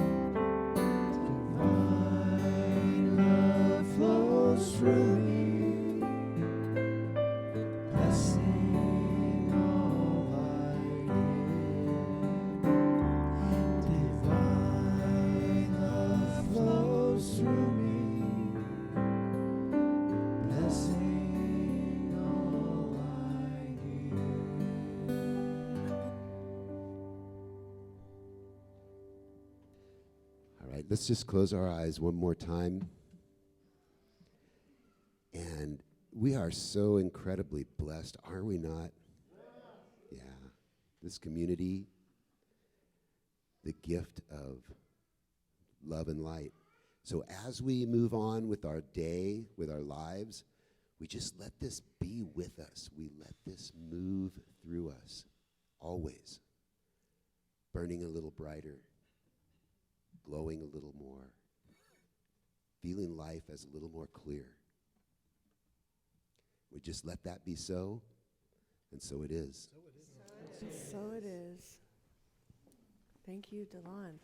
[SPEAKER 3] right, let's just close our eyes one more time. And we are so incredibly blessed, are we not? Yeah. This community, the gift of love and light. So as we move on with our day, with our lives, we just let this be with us. We let this move through us, always. Burning a little brighter, glowing a little more, feeling life as a little more clear. We just let that be so, and so it is.
[SPEAKER 2] So it is. Thank you, Delon.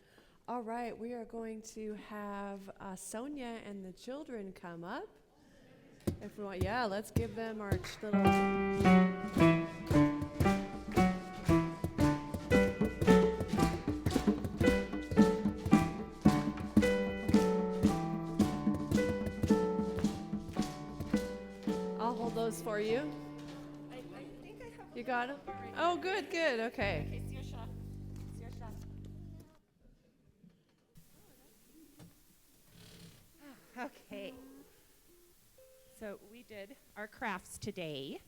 [SPEAKER 2] All right, we are going to have Sonia and the children come up. If we want, yeah, let's give them our little. I'll hold those for you.
[SPEAKER 7] I think I have.
[SPEAKER 2] You got them? Oh, good, good. Okay.
[SPEAKER 7] Okay, it's your shot. It's your shot. Okay. So we did our crafts today,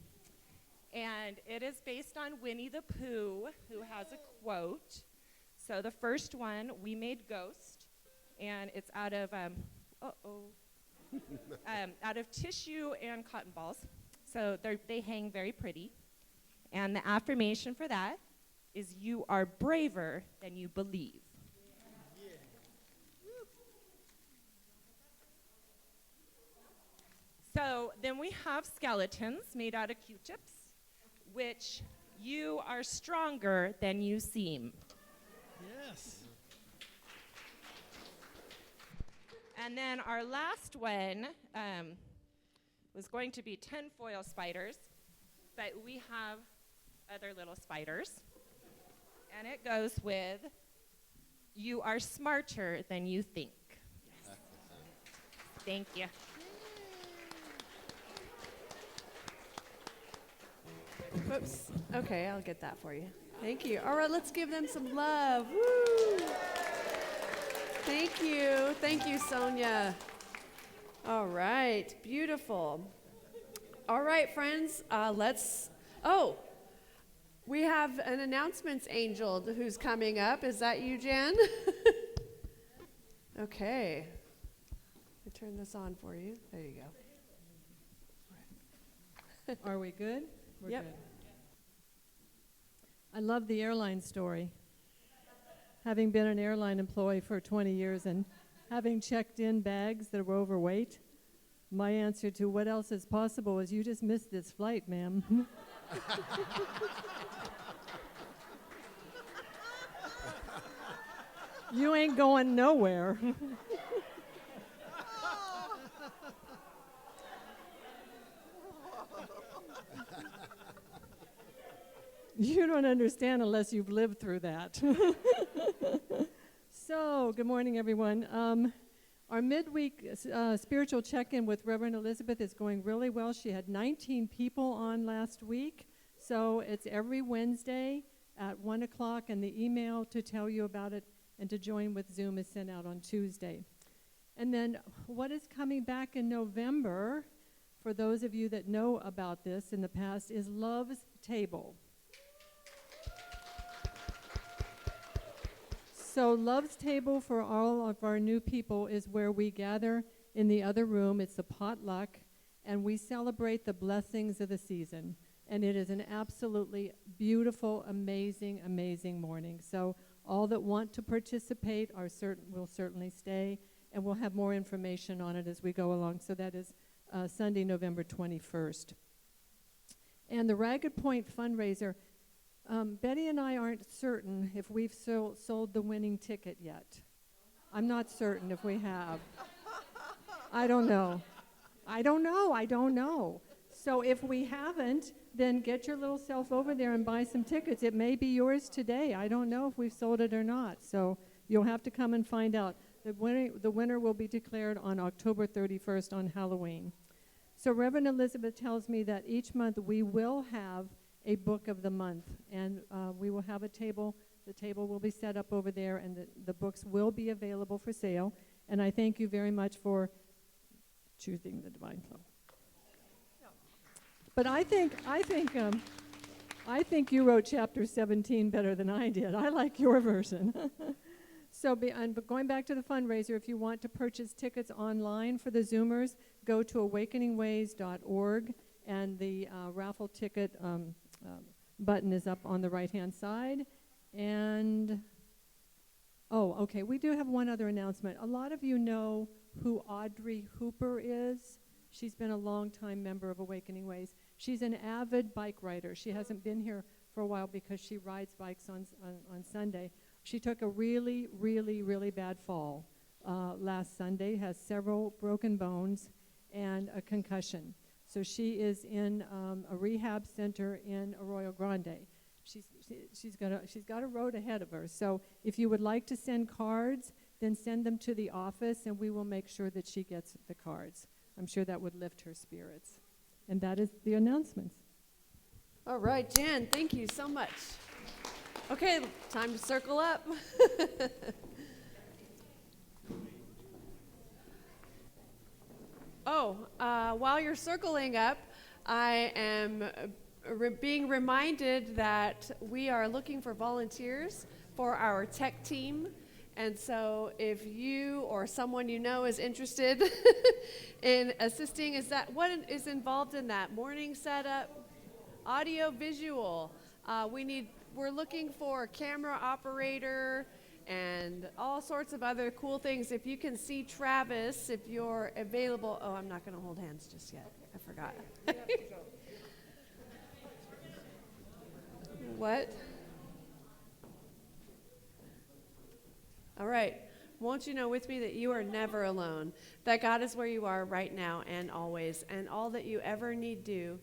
[SPEAKER 7] and it is based on Winnie the Pooh, who has a quote. So the first one, we made Ghost, and it's out of out of tissue and cotton balls. So they hang very pretty. And the affirmation for that is, you are braver than you believe. So then we have skeletons made out of Q-tips, which you are stronger than you seem.
[SPEAKER 4] Yes.
[SPEAKER 7] And then our last one was going to be tinfoil spiders, but we have other little spiders. And it goes with, you are smarter than you think. Yes. Thank you.
[SPEAKER 2] Whoops. Okay, I'll get that for you. Thank you. All right, let's give them some love. Woo! Thank you. Thank you, Sonia. All right, beautiful. All right, friends, we have an announcements angel who's coming up. Is that you, Jan? Okay. Let me turn this on for you. There you go.
[SPEAKER 8] Are we good? We're
[SPEAKER 2] Yep.
[SPEAKER 8] good. I love the airline story. Having been an airline employee for 20 years and having checked in bags that were overweight, my answer to what else is possible is, you just missed this flight, ma'am. You ain't going nowhere. You don't understand unless you've lived through that. So, good morning, everyone. Our midweek spiritual check-in with Reverend Elizabeth is going really well. She had 19 people on last week. So it's every Wednesday at 1 o'clock, and the email to tell you about it and to join with Zoom is sent out on Tuesday. And then what is coming back in November, for those of you that know about this in the past, is Love's Table. So Love's Table for all of our new people is where we gather in the other room. It's a potluck, and we celebrate the blessings of the season. And it is an absolutely beautiful, amazing, amazing morning. So all that want to participate will certainly stay, and we'll have more information on it as we go along. So that is Sunday, November 21st. And the Ragged Point fundraiser, Betty and I aren't certain if we've sold the winning ticket yet. I'm not certain if we have. I don't know. So if we haven't, then get your little self over there and buy some tickets. It may be yours today. I don't know if we've sold it or not. So you'll have to come and find out. The winner will be declared on October 31st on Halloween. So Reverend Elizabeth tells me that each month we will have a book of the month, and we will have a table The table will be set up over there, and the books will be available for sale. And I thank you very much for choosing the Divine Flow. But I think you wrote chapter 17 better than I did. I like your version. But going back to the fundraiser, if you want to purchase tickets online for the Zoomers, go to awakeningways.org, and the raffle ticket button is up on the right-hand side. And, we do have one other announcement. A lot of you know who Audrey Hooper is. She's been a long-time member of Awakening Ways. She's an avid bike rider. She hasn't been here for a while because she rides bikes on Sunday. She took a really, really, really bad fall last Sunday, has several broken bones and a concussion. So she is in a rehab center in Arroyo Grande. She's got a road ahead of her. So if you would like to send cards, then send them to the office, and we will make sure that she gets the cards. I'm sure that would lift her spirits. And that is the announcements.
[SPEAKER 2] All right, Jan, thank you so much. Okay, time to circle up. While you're circling up, I am being reminded that we are looking for volunteers for our tech team. And so if you or someone you know is interested in assisting, what is involved in that? Morning setup, audio, visual. We're looking for a camera operator and all sorts of other cool things. If you can see Travis, if you're available. Oh, I'm not going to hold hands just yet. I forgot. What? All right. Won't you know with me that you are never alone, that God is where you are right now and always, and all that you ever need do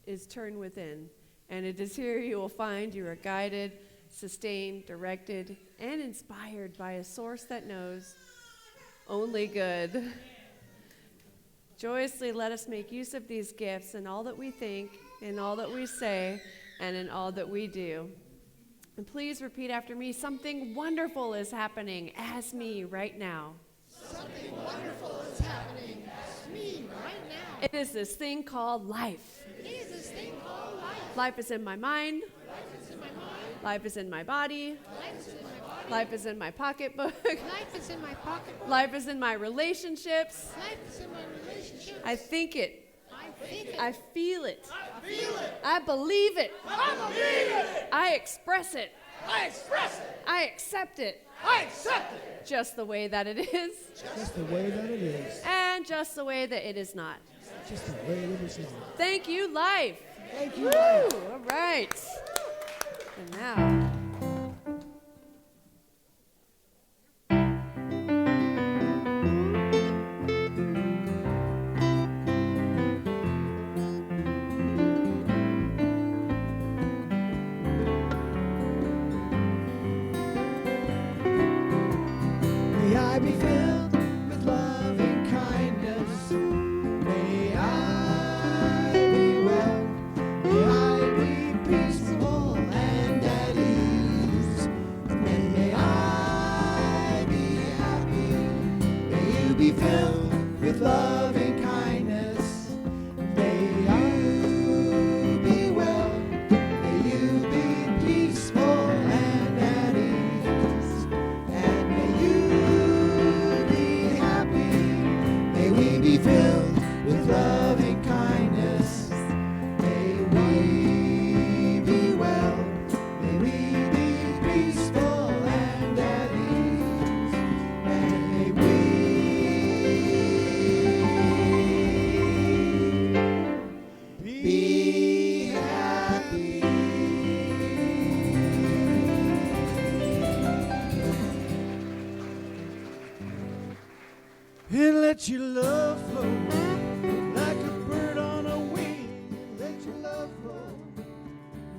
[SPEAKER 2] is turn within. And it is here you will find you are guided, sustained, directed, and inspired by a source that knows only good. Joyously let us make use of these gifts in all that we think, in all that we say, and in all that we do. And please repeat after me, something wonderful is happening as me right now.
[SPEAKER 1] Something wonderful is happening as me right now.
[SPEAKER 2] It is this thing called life.
[SPEAKER 1] It is this thing called life.
[SPEAKER 2] Life is in my mind.
[SPEAKER 1] Life is in my mind.
[SPEAKER 2] Life is in my body.
[SPEAKER 1] Life is in my body.
[SPEAKER 2] Life is in my pocketbook.
[SPEAKER 1] Life is in my pocketbook.
[SPEAKER 2] Life is in my relationships.
[SPEAKER 1] Life is in my relationships.
[SPEAKER 2] I think it.
[SPEAKER 1] I think it.
[SPEAKER 2] I feel it.
[SPEAKER 1] I feel it.
[SPEAKER 2] I believe it.
[SPEAKER 1] I believe it.
[SPEAKER 2] I express it.
[SPEAKER 1] I express it.
[SPEAKER 2] I accept it.
[SPEAKER 1] I accept it.
[SPEAKER 2] Just the way that it is.
[SPEAKER 5] Just the way that it is.
[SPEAKER 2] And just the way that it is not.
[SPEAKER 5] Just the way it is not.
[SPEAKER 2] Thank you, life.
[SPEAKER 5] Thank you.
[SPEAKER 2] Woo! All right. And now.
[SPEAKER 5] May I be filled with loving kindness. May I be well. May I be peaceful and at ease. And may I be happy. May you be filled with loving kindness. May you be well. May you be peaceful and at ease. And may you be happy. May we be filled with loving kindness. May we be well. May we be peaceful and at ease. And may we be happy.
[SPEAKER 6] And let your love flow like a bird on a wing.
[SPEAKER 5] Let your love flow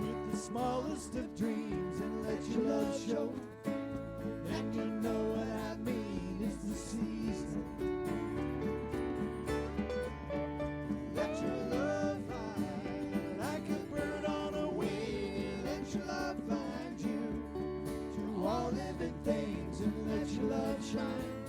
[SPEAKER 6] With the smallest of dreams, and let
[SPEAKER 5] your love show.
[SPEAKER 6] And you know what I mean, it's the season. Let your love fly like a bird on a wing. Let your love find you
[SPEAKER 1] love shine.